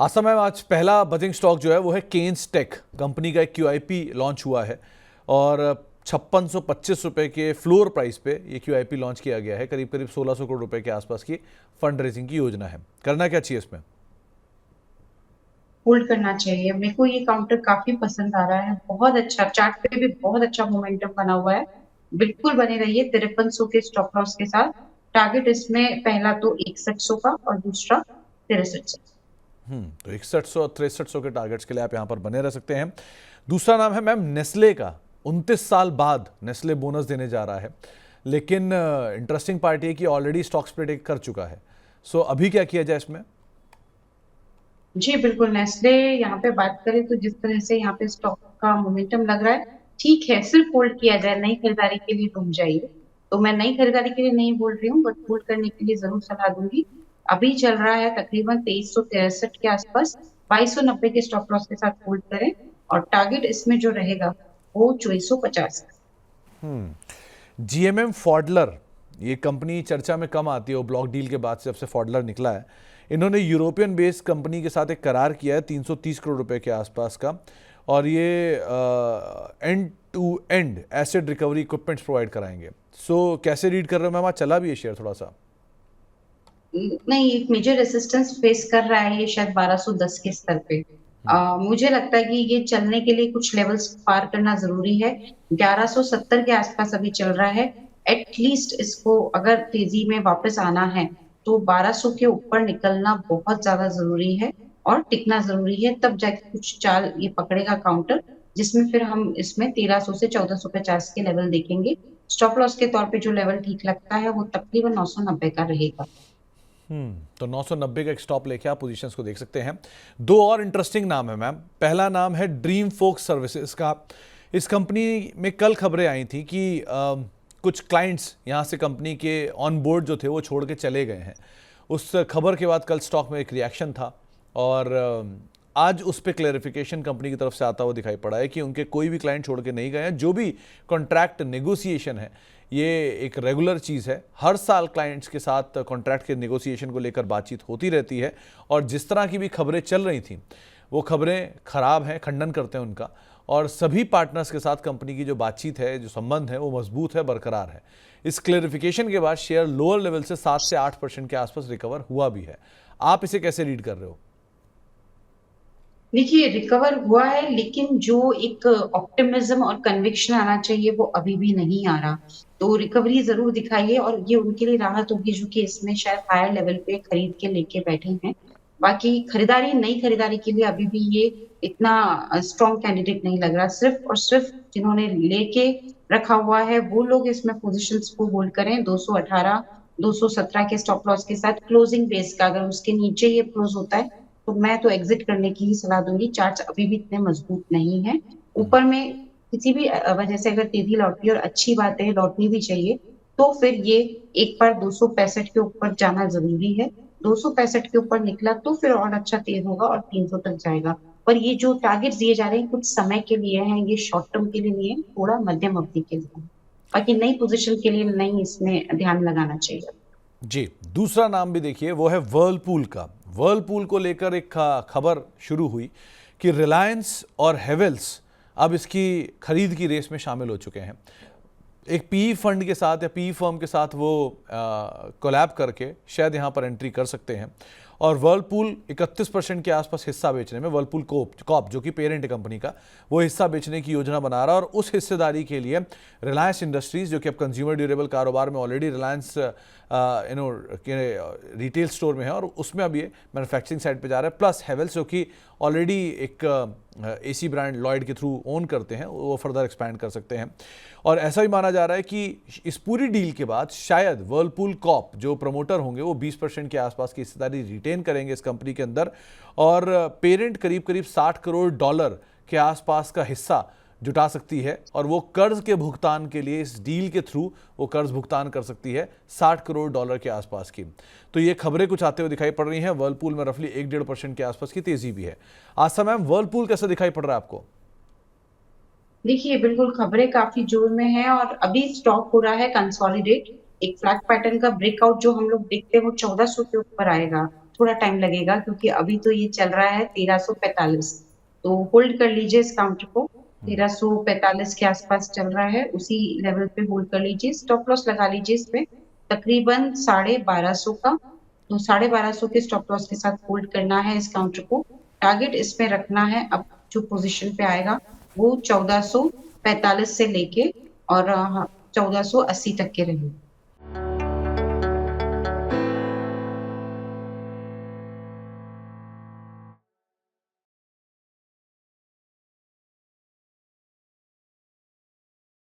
आसाम में आज पहला बजिंग स्टॉक जो है वो है केन्स टेक कंपनी का एक QIP लॉन्च हुआ है और 5625 रुपये के फ्लोर प्राइस पे ये QIP लॉन्च किया गया है। करीब करीब 1600 करोड़ रुपए के आसपास की फंड रेजिंग की योजना है। करना क्या चाहिए इसमें? होल्ड करना चाहिए। मेरे को ये काउंटर काफी पसंद आ रहा है, बहुत अच्छा चार्ट पे भी बहुत अच्छा मोमेंटम बना हुआ है। बिल्कुल बने रहिए 5300 के स्टॉप लॉस के साथ। टारगेट इसमें पहला तो 6100 का और दूसरा 6300। तो 6100 और 6300 के टारगेट्स के लिए आप यहाँ पर बने रह सकते हैं। दूसरा नाम है मैम नेस्ले का। 29 साल बाद नेस्ले बोनस देने जा रहा है, लेकिन इंटरेस्टिंग पार्टी है कि ऑलरेडी स्टॉक स्प्लिट कर चुका है। सो अभी क्या किया जाए इसमें? जी बिल्कुल, नेस्ले यहाँ पे बात करें तो जिस तरह से यहाँ पे स्टॉक का मोमेंटम लग रहा है, ठीक है, सिर्फ होल्ड किया जाए, नई खरीदारी के लिए डूब जाइए। तो मैं नई खरीदारी के लिए नहीं बोल रही हूँ, बट होल्ड करने के लिए जरूर सलाह दूंगी। अभी चल रहा है तकरीबन 2363 के आसपास। 2290 के स्टॉप लॉस के साथ होल्ड करें और टारगेट इसमें जो रहेगा वो 2450। GMM फॉडलर, ये कंपनी चर्चा में कम आती है वो ब्लॉक डील के बाद से, जब से फॉडलर निकला है। इन्होंने यूरोपियन बेस्ड कंपनी के साथ एक करार किया है 330 करोड़ रुपए के आसपास का, और ये end to end acid recovery equipments provide कराएंगे। सो कैसे रीड कर रहे हो मैम? आज चला भी है शेयर थोड़ा सा? नहीं, एक मेजर रेसिस्टेंस फेस कर रहा है ये, शायद 1210 के स्तर पे। मुझे लगता है कि ये चलने के लिए कुछ लेवल्स पार करना जरूरी है। 1170 के आसपास अभी चल रहा है। एटलीस्ट इसको अगर तेजी में वापस आना है तो 1200 के ऊपर निकलना बहुत ज्यादा जरूरी है और टिकना जरूरी है, तब जाके कुछ चाल ये पकड़ेगा काउंटर, जिसमें फिर हम इसमें 1300 से 1450 के लेवल देखेंगे। स्टॉप लॉस के तौर पे जो लेवल ठीक लगता है वो तकरीबन 990 का रहेगा। तो 990 का एक स्टॉप लेके आप पोजीशंस को देख सकते हैं। दो और इंटरेस्टिंग नाम है मैम। पहला नाम है ड्रीम फोक सर्विसेज का। इस कंपनी में कल खबरें आई थी कि कुछ क्लाइंट्स यहाँ से कंपनी के ऑन बोर्ड जो थे वो छोड़ के चले गए हैं। उस खबर के बाद कल स्टॉक में एक रिएक्शन था और आज उस पर क्लैरिफिकेशन कंपनी की तरफ से आता हुआ दिखाई पड़ा है कि उनके कोई भी क्लाइंट छोड़ के नहीं गए हैं। जो भी कॉन्ट्रैक्ट नेगोशिएशन है ये एक रेगुलर चीज़ है। हर साल क्लाइंट्स के साथ कॉन्ट्रैक्ट के नेगोशिएशन को लेकर बातचीत होती रहती है, और जिस तरह की भी खबरें चल रही थी वो खबरें खराब हैं, खंडन करते हैं उनका। और सभी पार्टनर्स के साथ कंपनी की जो बातचीत है, जो संबंध है, वो मजबूत है, बरकरार है। इस क्लेरिफिकेशन के बाद शेयर लोअर लेवल से 7 से 8% के आसपास रिकवर हुआ भी है। आप इसे कैसे रीड कर रहे हो? देखिए, रिकवर हुआ है, लेकिन जो एक ऑप्टिमिज्म और कन्विक्शन आना चाहिए वो अभी भी नहीं आ रहा। तो रिकवरी जरूर दिखाइए और ये उनके लिए राहत होगी जो कि इसमें शायद हायर लेवल पे खरीद के लेके बैठे हैं। बाकी खरीदारी, नई खरीदारी के लिए अभी भी ये इतना स्ट्रॉन्ग कैंडिडेट नहीं लग रहा। सिर्फ और सिर्फ जिन्होंने लेके रखा हुआ है वो लोग इसमें पोजिशंस को होल्ड करें। 218 217 के स्टॉप लॉस के साथ क्लोजिंग बेस का, अगर उसके नीचे ये क्लोज होता है तो मैं तो एग्जिट करने की ही सलाह दूंगी। चार्ट्स अभी भी इतने मजबूत नहीं है। ऊपर में किसी भी वजह से अगर तेजी लौटती है, और अच्छी बात है, लौटनी भी चाहिए, तो फिर ये एक बार 265 के ऊपर जाना जरूरी है। 265 के ऊपर निकला तो फिर और अच्छा तेज होगा और 300 तक जाएगा। पर ये जो टारगेट दिए जा रहे हैं कुछ समय के लिए हैं, ये शॉर्ट टर्म के लिए नहीं है, थोड़ा मध्यम अवधि के लिए है। बाकी नई पोजीशन के लिए नहीं इसमें ध्यान लगाना चाहिए। जी, दूसरा नाम भी देखिए, वो है वर्लपूल का। वर्लपूल को लेकर एक खबर शुरू हुई कि रिलायंस और हेवेल्स अब इसकी खरीद की रेस में शामिल हो चुके हैं। एक पीई फंड के साथ या पीई फर्म के साथ वो कोलैब करके शायद यहाँ पर एंट्री कर सकते हैं। और वर्लपूल 31% के आसपास हिस्सा बेचने में, वर्लपूल कॉप जो कि पेरेंट कंपनी का, वो हिस्सा बेचने की योजना बना रहा है। और उस हिस्सेदारी के लिए रिलायंस इंडस्ट्रीज, जो कि अब कंज्यूमर ड्यूरेबल कारोबार में ऑलरेडी रिलायंस रिटेल स्टोर में है, और उसमें अब ये मैन्युफैक्चरिंग साइड पे जा रहा है, प्लस हेवेल्स जो कि ऑलरेडी एक एसी ब्रांड लॉयड के थ्रू ओन करते हैं, वो फर्दर एक्सपैंड कर सकते हैं। और ऐसा भी माना जा रहा है कि इस पूरी डील के बाद शायद वर्लपूल कॉप जो प्रमोटर होंगे वो 20% के आसपास की हिस्सेदारी रिटेन करेंगे इस कंपनी के अंदर, और पेरेंट करीब करीब $60 करोड़ के आसपास का हिस्सा जुटा सकती है। और वो कर्ज के भुगतान के लिए इस डील के थ्रू वो कर्ज भुगतान कर सकती है $60 करोड़ के आसपास की। तो ये खबरें कुछ आते हुए दिखाई पड़ रही हैं। वर्लपूल में रफली 1-1.5% के आसपास की तेजी भी है। आशा मैम, वर्लपूल कैसा दिखाई पड़ रहा है आपको? देखिए, बिल्कुल खबरें काफी जोर में हैं और अभी स्टॉक हो रहा है कंसोलिडेट। एक फ्लैग पैटर्न का ब्रेकआउट जो हम लोग देखते हैं वो 1400 के ऊपर आएगा। थोड़ा टाइम लगेगा क्योंकि अभी तो ये चल रहा है 1345, तो होल्ड कर लीजिए इस काउंटर को। 1345 के आसपास चल रहा है, उसी लेवल पे होल्ड कर लीजिए। स्टॉप लॉस लगा लीजिए इसमें तकरीबन 1250 का। तो 1250 के स्टॉप लॉस के साथ होल्ड करना है इस काउंटर को। टारगेट इसमें रखना है, अब जो पोजीशन पे आएगा वो 1445 से लेके और 1480 तक के रहेंगे।